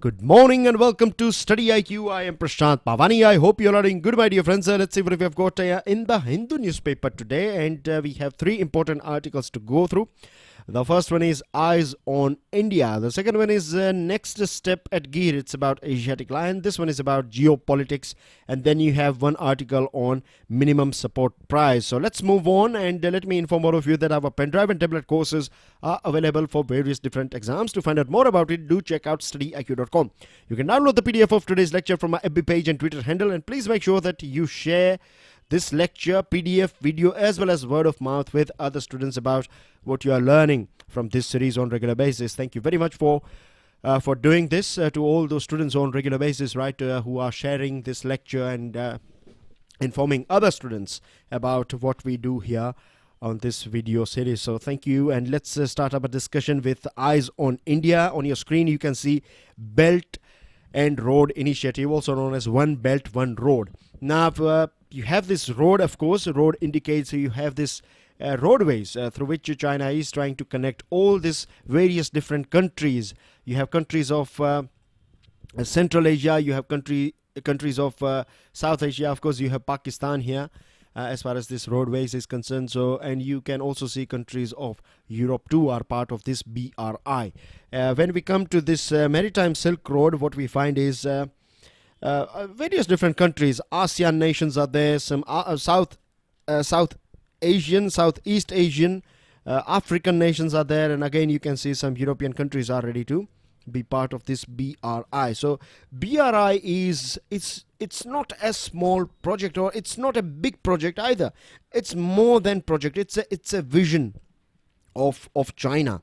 Good morning and welcome to StudyIQ. I am Prashant Pavani. I hope you're all doing good, my dear friends. Let's see what we have got in the Hindu newspaper today. And we have three important articles to go through. The first one is Eyes on India. The second one is Next Step at Gear. It's about Asiatic Lions. This one is about geopolitics. And then you have one article on minimum support price. So let's move on and let me inform all of you that our pen drive and tablet courses are available for various different exams. To find out more about it, do check out studyiq.com. You can download the PDF of today's lecture from my FB page and Twitter handle. And please make sure that you share this lecture, PDF, video, as well as word of mouth with other students about what you are learning from this series on regular basis. Thank you very much for doing this to all those students on regular basis, right, who are sharing this lecture and informing other students about what we do here on this video series. So thank you, and let's start up a discussion with Eyes on India. On your screen you can see Belt and Road Initiative, also known as One Belt, One Road. Now you have this road, of course. Road indicates you have this roadways through which China is trying to connect all these various different countries. You have countries of Central Asia, you have countries of South Asia, of course you have Pakistan here as far as this roadways is concerned. So, and you can also see countries of Europe too are part of this BRI. When we come to this Maritime Silk Road, what we find is various different countries. ASEAN nations are there, some South Asian, Southeast Asian, African nations are there, and again you can see some European countries are ready to be part of this BRI. So BRI is it's not a small project, or it's not a big project either. It's more than project. It's a vision of China.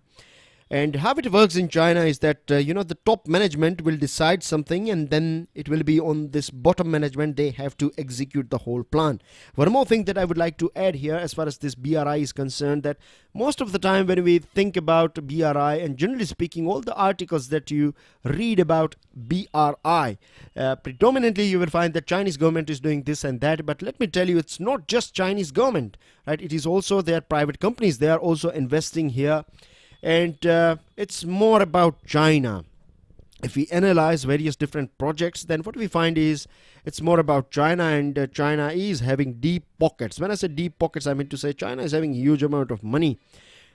And how it works in China is that, the top management will decide something, and then it will be on this bottom management. They have to execute the whole plan. One more thing that I would like to add here as far as this BRI is concerned, that most of the time when we think about BRI, and generally speaking, all the articles that you read about BRI, predominantly you will find that Chinese government is doing this and that. But let me tell you, it's not just Chinese government, right? It is also their private companies. They are also investing here. And it's more about China. If we analyze various different projects, then what we find is it's more about China, and China is having deep pockets. When I say deep pockets, I mean to say China is having a huge amount of money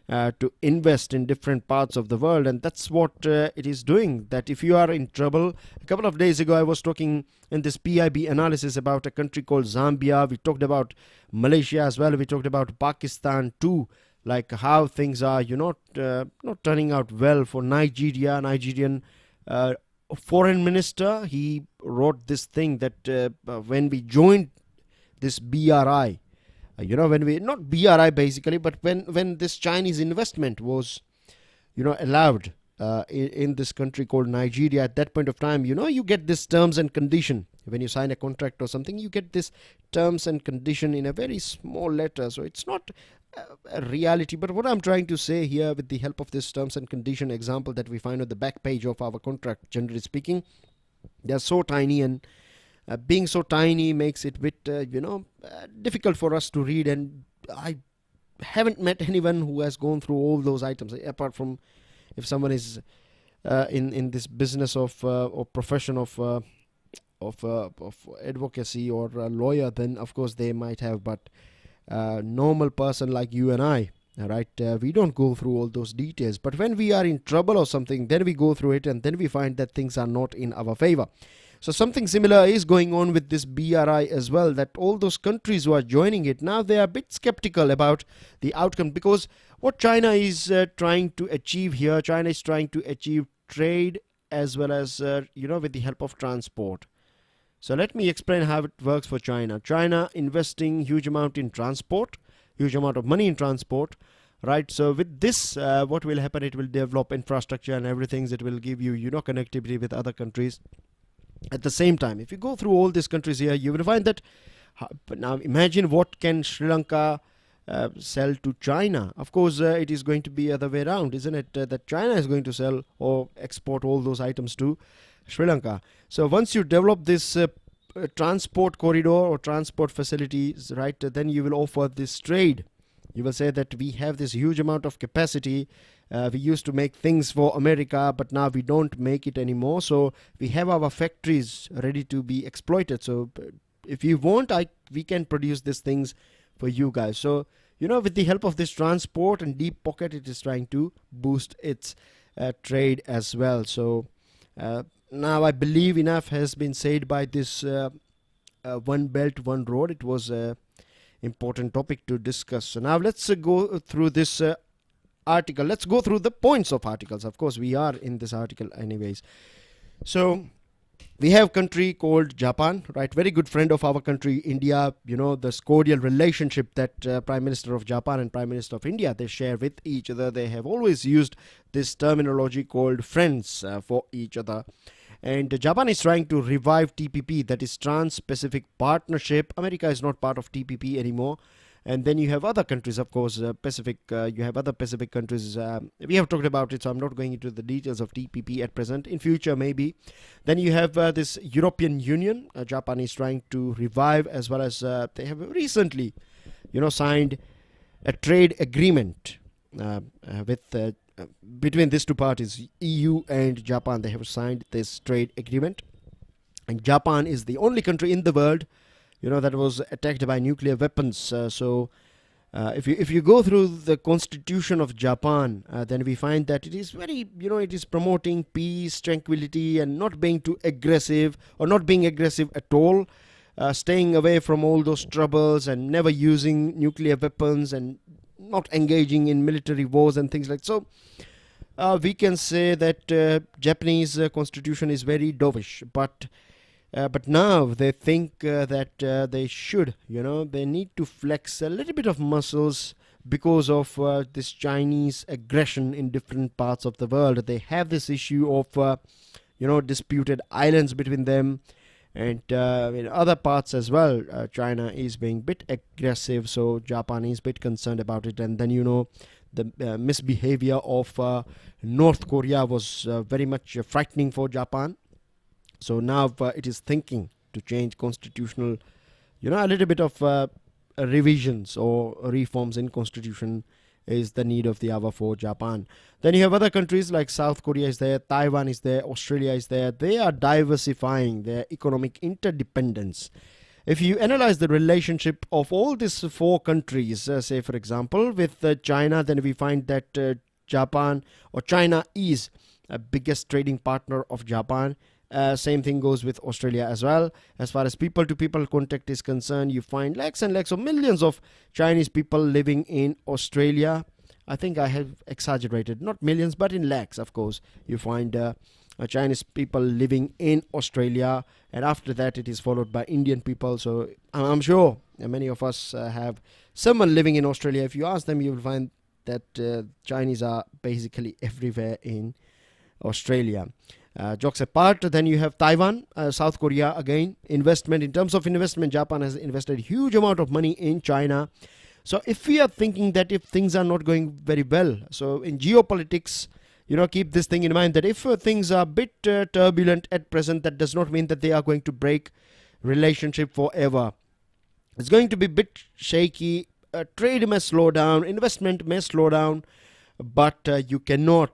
to invest in different parts of the world, and that's what it is doing. That if you are in trouble, a couple of days ago I was talking in this PIB analysis about a country called Zambia. We talked about Malaysia as well. We talked about Pakistan too. Like how things are, not turning out well for Nigeria. Nigerian foreign minister, he wrote this thing that when we joined this BRI, when we, not BRI basically, but when this Chinese investment was, allowed in this country called Nigeria, at that point of time, you get this terms and condition. When you sign a contract or something, you get this terms and condition in a very small letter. So it's not a reality. But what I'm trying to say here, with the help of this terms and condition example that we find on the back page of our contract, generally speaking, they're so tiny, and being so tiny makes it a bit difficult for us to read. And I haven't met anyone who has gone through all those items, apart from if someone is in this business of or profession of advocacy or a lawyer, then of course they might have. But normal person like you and I, right, we don't go through all those details. But when we are in trouble or something, then we go through it, and then we find that things are not in our favor. So something similar is going on with this BRI as well, that all those countries who are joining it now, they are a bit skeptical about the outcome, because what China is trying to achieve here, China is trying to achieve trade as well as with the help of transport. So let me explain how it works for China. China investing huge amount in transport, huge amount of money in transport, right? So with this, what will happen? It will develop infrastructure and everything. It will give you, connectivity with other countries. At the same time, if you go through all these countries here, you will find that. Now imagine what can Sri Lanka sell to China. Of course, it is going to be other way around, isn't it? That China is going to sell or export all those items to Sri Lanka. So once you develop this transport corridor or transport facilities, right, then you will offer this trade You will say that we have this huge amount of capacity. We used to make things for America, but now we don't make it anymore. So we have our factories ready to be exploited. So if you want, we can produce these things for you guys. So, with the help of this transport and deep pocket, it is trying to boost its trade as well. So now I believe enough has been said by this One Belt, One Road. It was a important topic to discuss. So now let's go through this article. Let's go through the points of articles. Of course, we are in this article anyways. So we have country called Japan, right? Very good friend of our country, India. The cordial relationship that Prime Minister of Japan and Prime Minister of India, they share with each other. They have always used this terminology called friends for each other. And Japan is trying to revive TPP, that is Trans-Pacific Partnership. America is not part of TPP anymore. And then you have other countries, of course, Pacific. You have other Pacific countries. We have talked about it, so I'm not going into the details of TPP at present. In future, maybe. Then you have this European Union. Japan is trying to revive, as well as they have recently, signed a trade agreement with between these two parties, EU and Japan. They have signed this trade agreement. And Japan is the only country in the world that was attacked by nuclear weapons. If you go through the constitution of Japan, then we find that it is very, it is promoting peace, tranquility, and not being too aggressive, or not being aggressive at all, staying away from all those troubles and never using nuclear weapons and not engaging in military wars and things like so. We can say that Japanese constitution is very dovish, but now they think that they should, they need to flex a little bit of muscles because of this Chinese aggression in different parts of the world. They have this issue of, disputed islands between them, and in other parts as well. China is being a bit aggressive, so Japan is a bit concerned about it. And then, the misbehavior of North Korea was very much frightening for Japan. So now it is thinking to change constitutional, a little bit of revisions or reforms in constitution is the need of the hour for Japan. Then you have other countries like South Korea is there, Taiwan is there, Australia is there. They are diversifying their economic interdependence. If you analyze the relationship of all these four countries, say for example with China, then we find that Japan or China is a biggest trading partner of Japan. Same thing goes with Australia as well. As far as people-to-people contact is concerned, you find lakhs and lakhs of millions of Chinese people living in Australia. I think I have exaggerated, not millions, but in lakhs, of course. You find Chinese people living in Australia, and after that it is followed by Indian people. So I'm sure many of us have someone living in Australia. If you ask them, you will find that Chinese are basically everywhere in Australia. Jokes apart, then you have Taiwan, South Korea. Again, investment. In terms of investment, Japan has invested huge amount of money in China. So if we are thinking that if things are not going very well, so in geopolitics, keep this thing in mind, that if things are a bit turbulent at present, that does not mean that they are going to break relationship forever. It's going to be a bit shaky. Trade may slow down, investment may slow down, but you cannot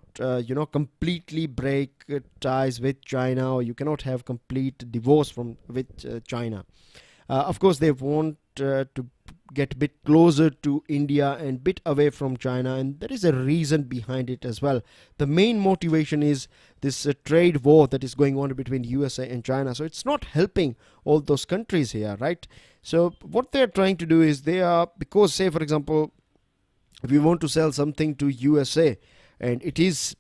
completely break ties with China, or you cannot have complete divorce with China. Of course, they want to get a bit closer to India and bit away from China, and there is a reason behind it as well. The main motivation is this trade war that is going on between USA and China. So it's not helping all those countries here, right? So what they're trying to do is because say for example, if we want to sell something to USA, and it is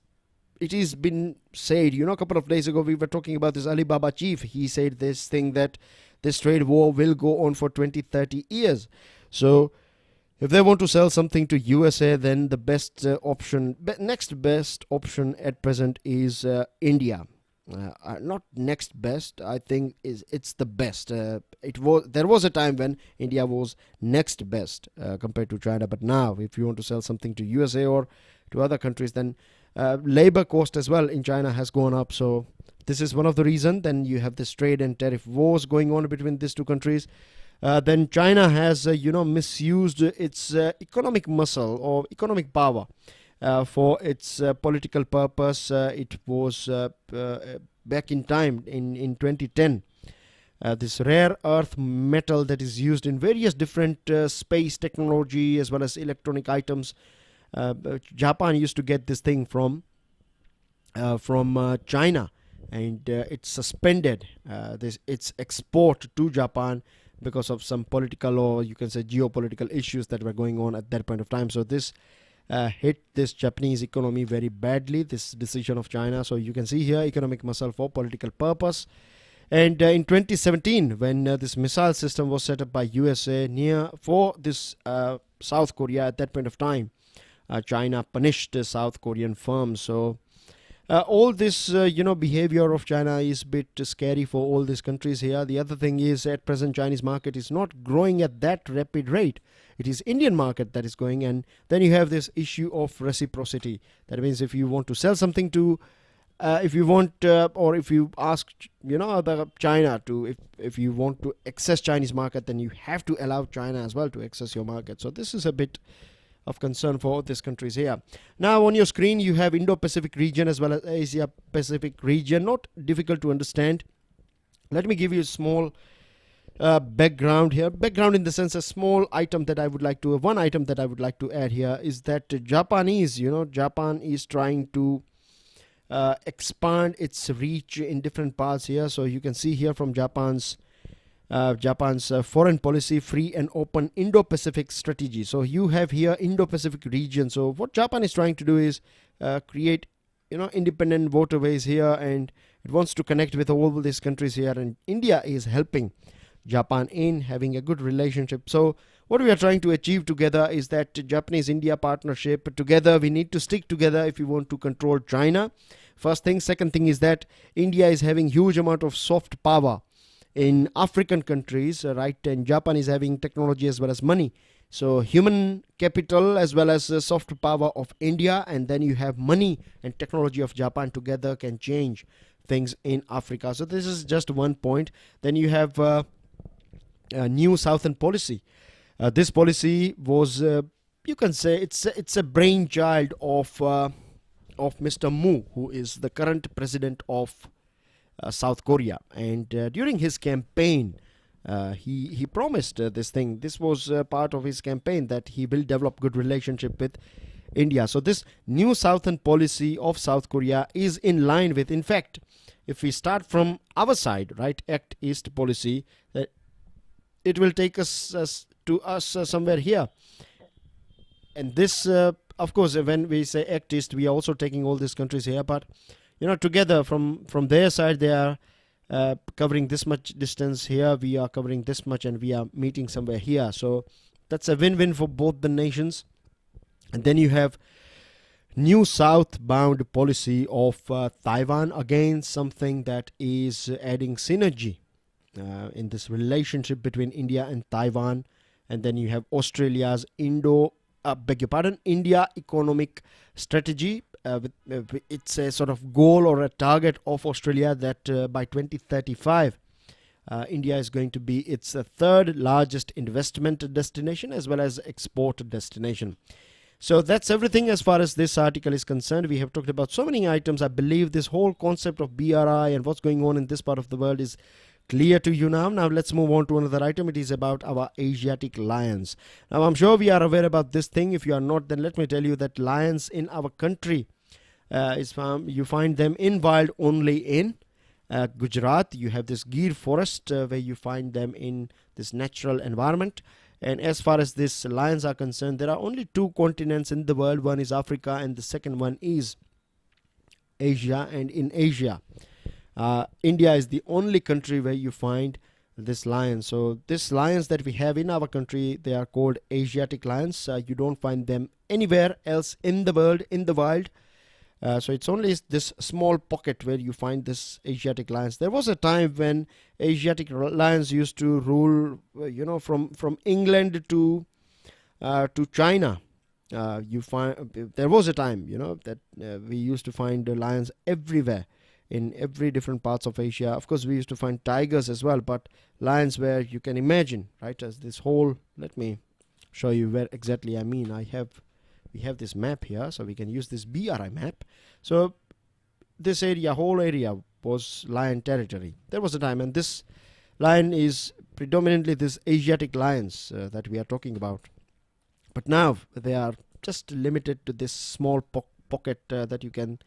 been said, a couple of days ago we were talking about this Alibaba chief. He said this thing that this trade war will go on for 20-30 years. So if they want to sell something to USA, then the best next best option at present is India. Not next best, I think it's the best. There was a time when India was next best compared to China, but now if you want to sell something to USA or to other countries, then labor cost as well in China has gone up. So this is one of the reasons. Then you have this trade and tariff wars going on between these two countries. then China has, misused its economic muscle or economic power for its political purpose. It was back in time in 2010. This rare earth metal that is used in various different space technology as well as electronic items. Japan used to get this thing from China, and it suspended its export to Japan because of some political, or you can say geopolitical issues that were going on at that point of time. So this hit this Japanese economy very badly, this decision of China. So you can see here economic muscle for political purpose. And in 2017, when this missile system was set up by USA near for this South Korea, at that point of time, China punished the South Korean firms. So all this, behavior of China is a bit scary for all these countries here. The other thing is, at present, Chinese market is not growing at that rapid rate. It is Indian market that is going, and then you have this issue of reciprocity. That means if you want to sell something to, if you want, or if you ask, the China to, if you want to access Chinese market, then you have to allow China as well to access your market. So this is a bit of concern for these countries here. Now on your screen you have Indo-Pacific region as well as Asia Pacific region. Not difficult to understand. Let me give you a small background here. Background in the sense, a small item that I would like to, one item that I would like to add here is that Japan is trying to expand its reach in different parts here. So you can see here from Japan's foreign policy, free and open Indo-Pacific strategy. So you have here Indo-Pacific region. So what Japan is trying to do is create, independent waterways here, and it wants to connect with all these countries here. And India is helping Japan in having a good relationship. So what we are trying to achieve together is that Japanese-India partnership. Together we need to stick together if we want to control China. First thing. Second thing is that India is having huge amount of soft power in African countries, right? And Japan is having technology as well as money. So human capital as well as soft power of India, and then you have money and technology of Japan together can change things in Africa. So this is just one point. Then you have a new Southern policy. This policy was, you can say, it's a brainchild of Mr. Mu, who is the current president of South Korea. And during his campaign, he promised this thing. This was part of his campaign, that he will develop good relationship with India. So this new Southern policy of South Korea is in line with, in fact, if we start from our side, right, Act East policy, it will take us somewhere here. And this, of course, when we say Act East, we are also taking all these countries here, but together from their side, they are covering this much distance. Here we are covering this much, and we are meeting somewhere here. So that's a win-win for both the nations. And then you have new southbound policy of Taiwan. Again, something that is adding synergy in this relationship between India and Taiwan. And then you have Australia's India economic strategy. It's a sort of goal or a target of Australia that by 2035 India is going to be its third largest investment destination as well as export destination. So that's everything as far as this article is concerned. We have talked about so many items. I believe this whole concept of BRI and what's going on in this part of the world is clear to you now. Now let's move on to another item. It is about our Asiatic lions. Now I'm sure we are aware about this thing. If you are not, then let me tell you that lions in our country you find them in wild only in Gujarat. You have this Gir forest where you find them in this natural environment. And as far as these lions are concerned, there are only two continents in the world. One is Africa and the second one is Asia. And in Asia, India is the only country where you find this lion. So these lions that we have in our country, they are called Asiatic lions. You don't find them anywhere else in the world, in the wild. So it's only this small pocket where you find this Asiatic lions. There was a time when Asiatic lions used to rule, from England to China. You find there was a time, that we used to find the lions everywhere in every different parts of Asia. Of course, we used to find tigers as well, but lions where you can imagine, right, as this whole, let me show you where exactly I mean. We have this map here, so we can use this BRI map. So this area, whole area was lion territory. There was a time, and this lion is predominantly this Asiatic lions that we are talking about. But now they are just limited to this small pocket that you can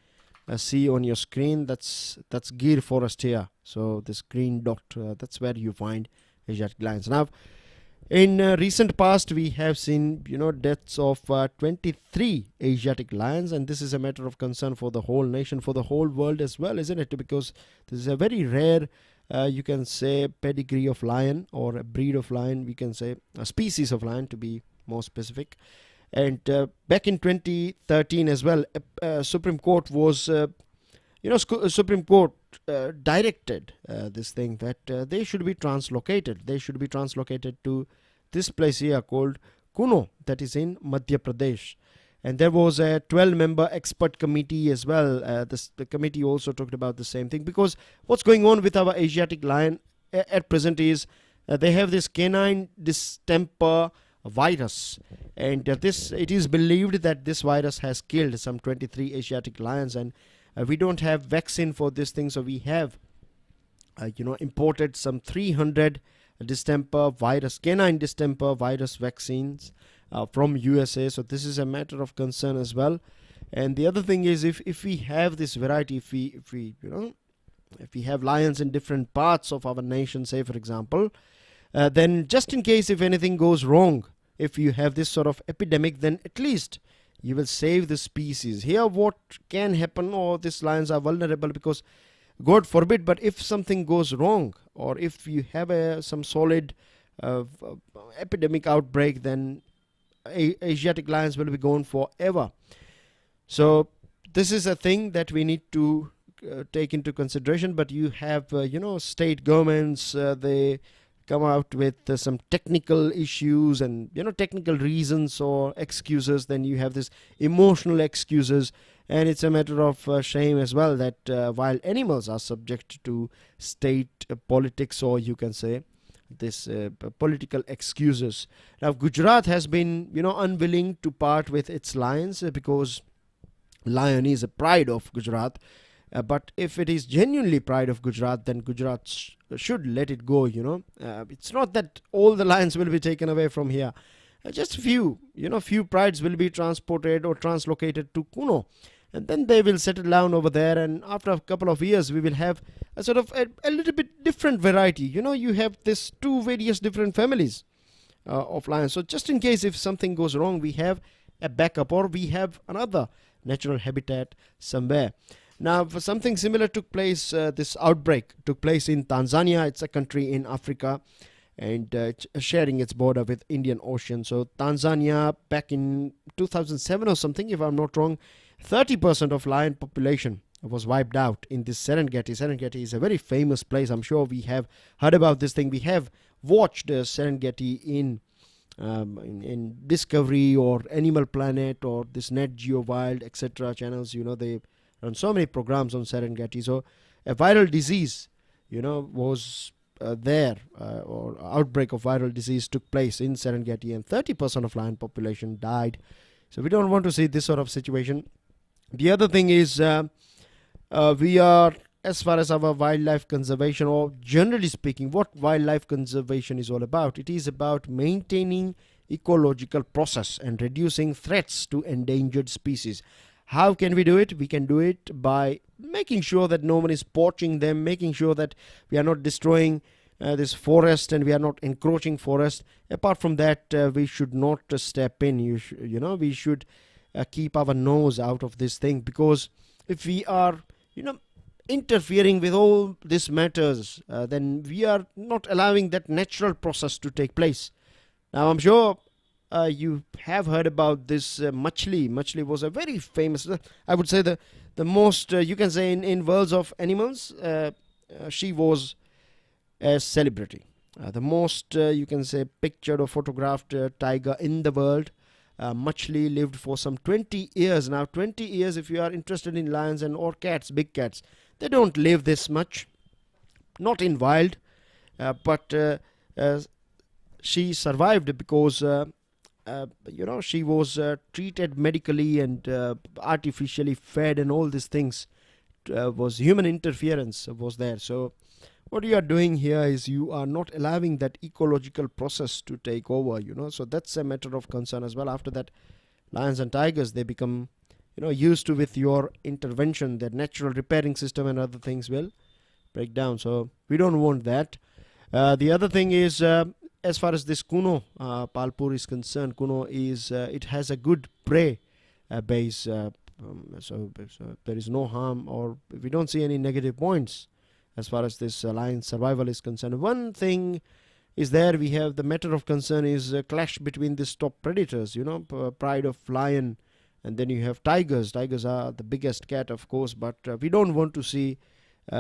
see on your screen. That's Gir forest here. So this green dot, that's where you find Asiatic lions. Now, in recent past, we have seen, deaths of 23 Asiatic lions, and this is a matter of concern for the whole nation, for the whole world as well, isn't it? Because this is a very rare, you can say, pedigree of lion, or a breed of lion, we can say a species of lion to be more specific. And back in 2013 as well, Supreme Court was, Supreme Court directed this thing that they should be translocated. They should be translocated to this place here called Kuno, that is in Madhya Pradesh. And there was a 12-member expert committee as well. The committee also talked about the same thing, because what's going on with our Asiatic lion at present is they have this canine distemper virus, and it is believed that this virus has killed some 23 Asiatic lions, and we don't have vaccine for this thing, so we have imported some 300 canine distemper virus vaccines from USA. So this is a matter of concern as well. And the other thing is, if we have this variety, if we have lions in different parts of our nation, say for example, then just in case if anything goes wrong, if you have this sort of epidemic, then at least you will save the species. Here what can happen, or these lions are vulnerable because, God forbid, but if something goes wrong, or if you have some solid epidemic outbreak, then Asiatic lions will be gone forever. So this is a thing that we need to take into consideration. But you have state governments, they come out with some technical issues and technical reasons or excuses. Then you have this emotional excuses, and it's a matter of shame as well that while animals are subject to state politics, or you can say this political excuses. Now Gujarat has been unwilling to part with its lions because lion is a pride of Gujarat. But if it is genuinely pride of Gujarat, then Gujarat should let it go. It's not that all the lions will be taken away from here. Just few prides will be transported or translocated to Kuno, and then they will settle down over there. And after a couple of years, we will have a sort of a little bit different variety. You have this two various different families of lions. So just in case if something goes wrong, we have a backup, or we have another natural habitat somewhere. Now, something similar took place, this outbreak took place in Tanzania. It's a country in Africa, and sharing its border with Indian Ocean. So Tanzania, back in 2007 or something, if I'm not wrong, 30% of lion population was wiped out in this Serengeti. Serengeti is a very famous place. I'm sure we have heard about this thing. We have watched Serengeti in Discovery or Animal Planet or this Net Geo Wild, etc. channels. They run so many programs on Serengeti. So a viral disease, was there, or outbreak of viral disease took place in Serengeti, and 30% of lion population died. So we don't want to see this sort of situation. The other thing is we are, as far as our wildlife conservation, or generally speaking, what wildlife conservation is all about. It is about maintaining ecological process and reducing threats to endangered species. How can we do it? We can do it by making sure that no one is poaching them, making sure that we are not destroying this forest and we are not encroaching forest. Apart from that, we should not step in. We should keep our nose out of this thing, because if we are, interfering with all these matters, then we are not allowing that natural process to take place. Now, I'm sure you have heard about this Machli. Machli was a very famous, I would say the most, you can say in worlds of animals, she was a celebrity. The most, you can say, pictured or photographed tiger in the world. Machli lived for some 20 years. Now, 20 years, if you are interested in lions or cats, big cats, they don't live this much, not in wild, but she survived because she was treated medically and artificially fed, and all these things was human interference was there. So what you are doing here is you are not allowing that ecological process to take over, so that's a matter of concern as well. After that, lions and tigers, they become used to with your intervention, their natural repairing system and other things will break down, so we don't want that. The other thing is, as far as this Kuno Palpur is concerned, Kuno is it has a good prey base, so there is no harm, or we don't see any negative points as far as this lion survival is concerned. One thing is there, we have the matter of concern is a clash between these top predators, pride of lion, and then you have tigers. Tigers are the biggest cat, of course, but we don't want to see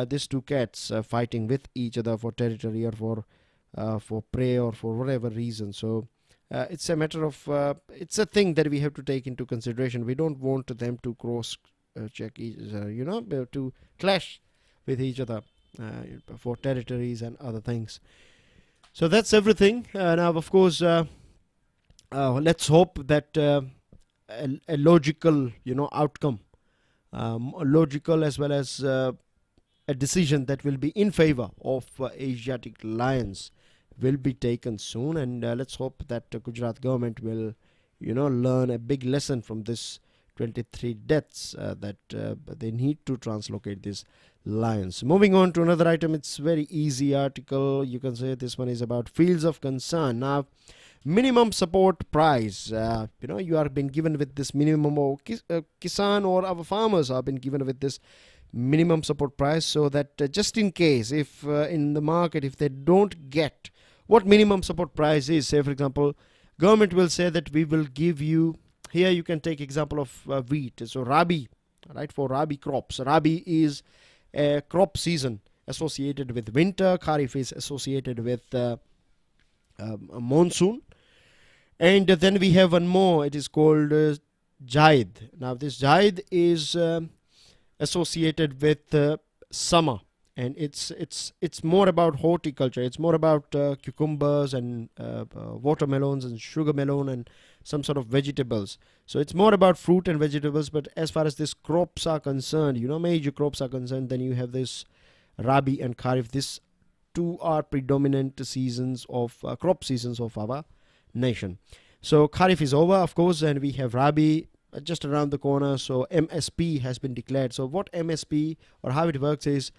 these two cats fighting with each other for territory or for prey or for whatever reason. So it's a matter of it's a thing that we have to take into consideration. We don't want them to cross check to clash with each other for territories and other things. So that's everything. Now, of course, let's hope that a logical outcome, logical as well as a decision that will be in favor of Asiatic Lions will be taken soon, and let's hope that the Gujarat government will learn a big lesson from this 23 deaths that they need to translocate these lions. Moving on to another item, it's very easy article, you can say. This one is about fields of concern. Now, minimum support price, you are been given with this minimum, or Kisan or our farmers are been given with this minimum support price, so that just in case if in the market if they don't get what minimum support price is, say for example, government will say that we will give you, here you can take example of wheat, so Rabi, right, for Rabi crops. Rabi is a crop season associated with winter, Kharif is associated with monsoon, and then we have one more, it is called Jaid. Now this Jaid is associated with summer, and it's more about horticulture. It's more about cucumbers and watermelons and sugar melon and some sort of vegetables. So it's more about fruit and vegetables. But as far as these crops are concerned, major crops are concerned, then you have this Rabi and Kharif. These two are predominant seasons of crop seasons of our nation. So Kharif is over, of course, and we have Rabi just around the corner. So MSP has been declared. So what MSP or how it works is,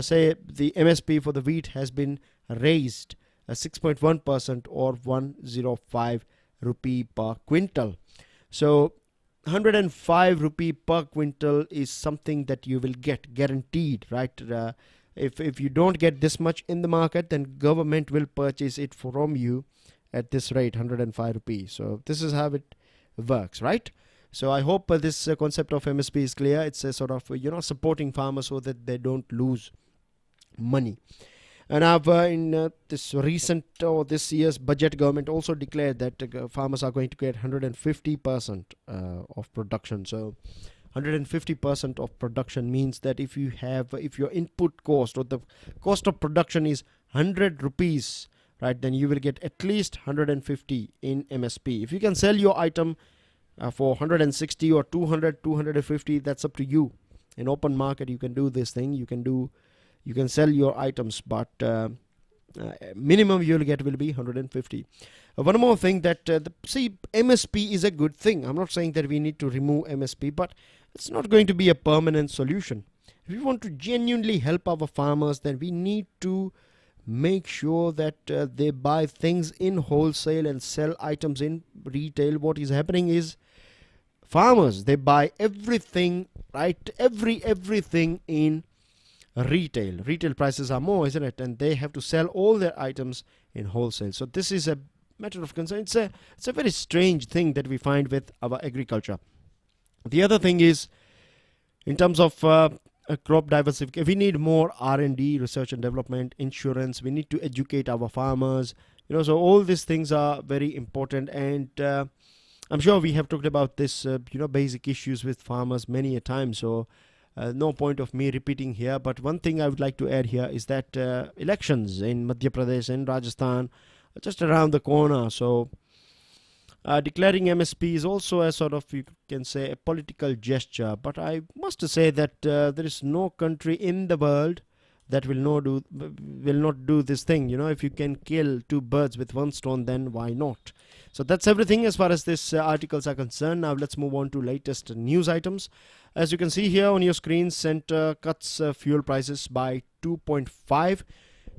say the MSP for the wheat has been raised 6.1% or 105 rupee per quintal. So 105 rupee per quintal is something that you will get guaranteed, right? If you don't get this much in the market, then government will purchase it from you at this rate, 105 rupees. So this is how it works, right? So I hope this concept of MSP is clear. It's a sort of supporting farmers so that they don't lose money. And I've in this recent or this year's budget, government also declared that farmers are going to get 150% of production. So 150% of production means that if your input cost or the cost of production is 100 rupees, right, then you will get at least 150 in MSP. If you can sell your item for 160 or 200, 250, that's up to you. In open market, you can do this thing. You can sell your items, but minimum you'll get will be 150. One more thing that MSP is a good thing. I'm not saying that we need to remove MSP, but it's not going to be a permanent solution. If we want to genuinely help our farmers, then we need to make sure that they buy things in wholesale and sell items in retail. What is happening is farmers, they buy everything, right? Everything in retail prices are more, isn't it? And they have to sell all their items in wholesale. So this is a matter of concern. It's a very strange thing that we find with our agriculture. The other thing is, in terms of crop diversification, we need more R&D, research and development, insurance. We need to educate our farmers. So all these things are very important. And I'm sure we have talked about this, basic issues with farmers many a time. So No point of me repeating here, but one thing I would like to add here is that elections in Madhya Pradesh and Rajasthan are just around the corner. So declaring MSP is also a sort of, you can say, a political gesture. But I must say that there is no country in the world that will not do this thing. If you can kill two birds with one stone, then why not? So that's everything as far as this articles are concerned. Now let's move on to latest news items. As you can see here on your screen, Centre cuts fuel prices by 2.5.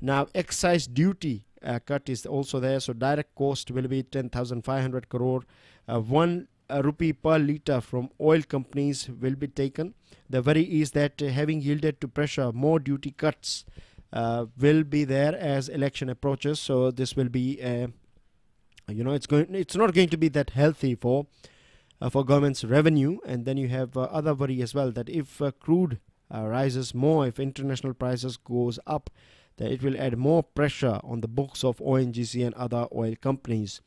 Now excise duty cut is also there, so direct cost will be 10,500 crore. 1 rupee per litre from oil companies will be taken. The worry is that having yielded to pressure, more duty cuts will be there as election approaches. So this will be, it's not going to be that healthy for government's revenue. And then you have other worry as well, that if crude rises more, if international prices goes up, then it will add more pressure on the books of ONGC and other oil companies.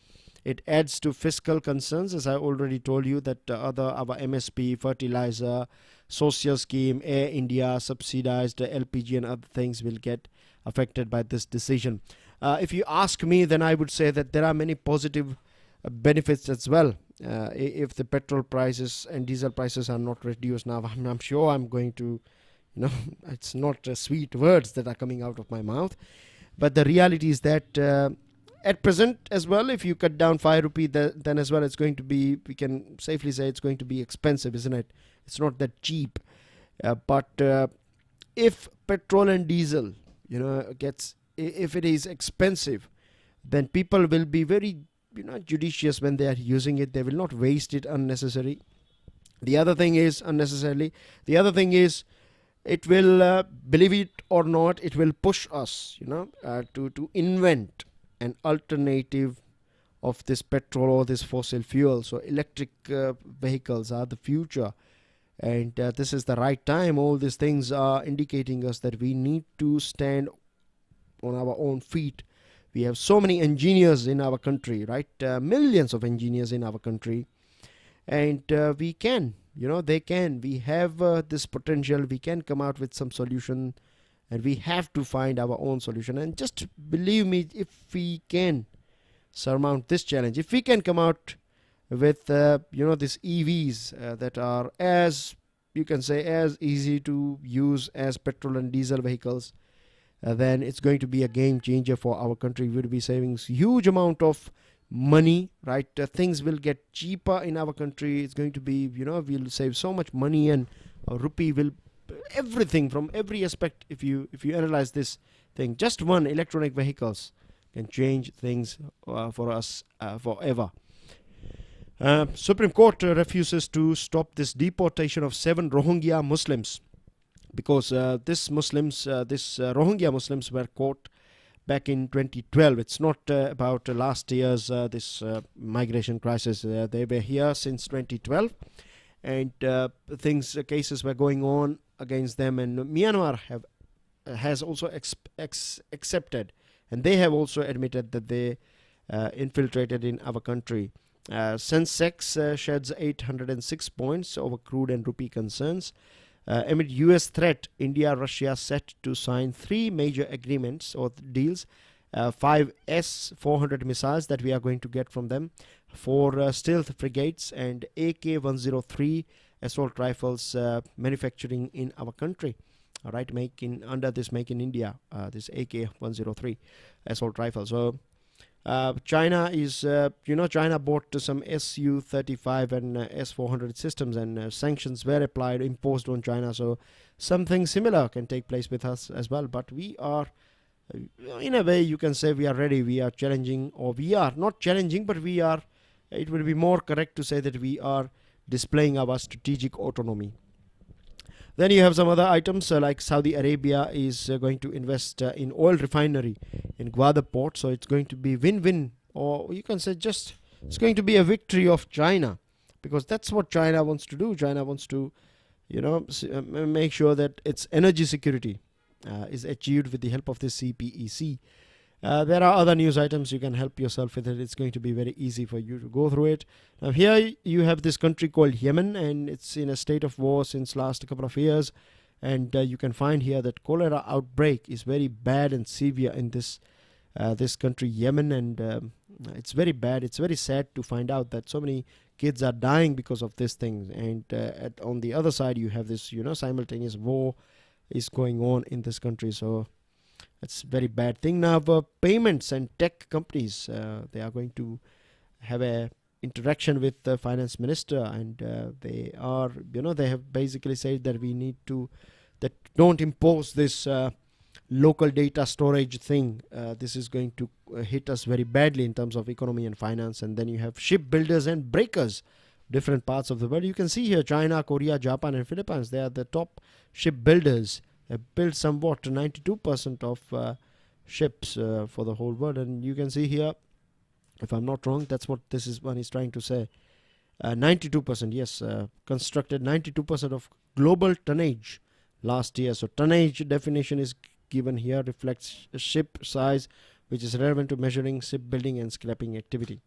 It adds to fiscal concerns, as I already told you, that our MSP, fertilizer, social scheme, Air India, subsidized LPG and other things will get affected by this decision. If you ask me, then I would say that there are many positive benefits as well. If the petrol prices and diesel prices are not reduced now, I'm sure I'm going to, it's not sweet words that are coming out of my mouth. But the reality is that at present as well, if you cut down 5 rupee, then as well it's going to be, we can safely say it's going to be expensive, isn't it? It's not that cheap. But if petrol and diesel, if it is expensive, then people will be very, judicious when they are using it. They will not waste it unnecessarily. The other thing is, it will, believe it or not, it will push us, to invent an alternative of this petrol or this fossil fuel. So electric vehicles are the future, and this is the right time. All these things are indicating us that we need to stand on our own feet. We have so many engineers in our country, right? Millions of engineers in our country, and we can, we have this potential. We can come out with some solution, and we have to find our own solution. And just believe me, if we can surmount this challenge, if we can come out with these EVs that are, as you can say, as easy to use as petrol and diesel vehicles, then it's going to be a game changer for our country. We'll be saving huge amount of money, right? Things will get cheaper in our country. It's going to be, we'll save so much money, and a rupee will, everything from every aspect. If you analyze this thing, just one electronic vehicles can change things for us forever. Supreme Court refuses to stop this deportation of 7 Rohingya Muslims, because these Rohingya Muslims were caught back in 2012. It's not about last year's this migration crisis. They were here since 2012, and cases were going on against them, and Myanmar has also accepted, and they have also admitted that they infiltrated in our country. Sensex sheds 806 points over crude and rupee concerns. Amid US threat, India, Russia set to sign 3 major agreements or deals. 5 S-400 missiles that we are going to get from them, 4 stealth frigates, and AK-103 assault rifles manufacturing in our country. All right, under this Make in India, this AK-103 assault rifle. So China is, China bought some Su-35 and S-400 systems, and sanctions were imposed on China. So something similar can take place with us as well. But we are, in a way, you can say we are ready. We are challenging, or we are not challenging, but we are, it would be more correct to say that we are displaying our strategic autonomy. Then you have some other items like Saudi Arabia is going to invest in oil refinery in Gwadar port. So it's going to be win-win, or you can say just it's going to be a victory of China, because that's what China wants to do. China wants to, make sure that its energy security is achieved with the help of this CPEC. There are other news items. You can help yourself with it. It's going to be very easy for you to go through it. Now here you have this country called Yemen, and it's in a state of war since last couple of years. And you can find here that cholera outbreak is very bad and severe in this country Yemen, and it's very bad. It's very sad to find out that so many kids are dying because of this thing. And on the other side you have this simultaneous war is going on in this country. So it's very bad thing. Now payments and tech companies, they are going to have a interaction with the finance minister, and they have basically said that we need to don't impose this local data storage thing. This is going to hit us very badly in terms of economy and finance. And then you have shipbuilders and breakers, different parts of the world. You can see here China, Korea, Japan and Philippines. They are the top shipbuilders. They built somewhat 92% of ships for the whole world. And you can see here, if I'm not wrong, that's what this is one is trying to say. 92%, yes, constructed 92% of global tonnage last year. So tonnage definition is given here, reflects a ship size, which is relevant to measuring shipbuilding and scrapping activity.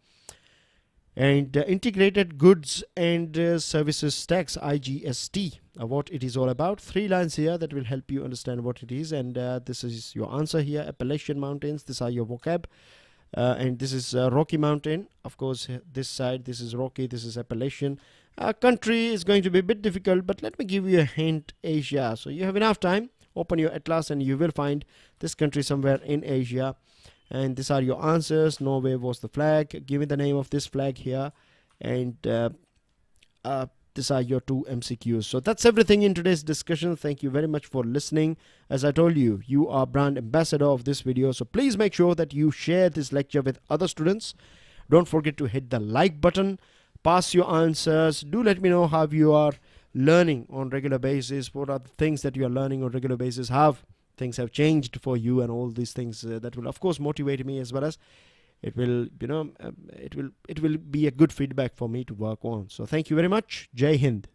And integrated goods and services tax, IGST, what it is all about. 3 lines here that will help you understand what it is. And this is your answer here. Appalachian Mountains, these are your vocab. And this is Rocky Mountain. Of course, this side, this is Rocky, this is Appalachian. Country is going to be a bit difficult, but let me give you a hint. Asia. So you have enough time. Open your atlas and you will find this country somewhere in Asia. And these are your answers. Norway was the flag. Give me the name of this flag here. And these are your 2 MCQs. So that's everything in today's discussion. Thank you very much for listening. As I told you, you are brand ambassador of this video. So please make sure that you share this lecture with other students. Don't forget to hit the like button. Pass your answers. Do let me know how you are learning on regular basis. What are the things that you are learning on regular basis? How things have changed for you, and all these things that will of course motivate me, as well as it will it will be a good feedback for me to work on. So thank you very much. Jai Hind.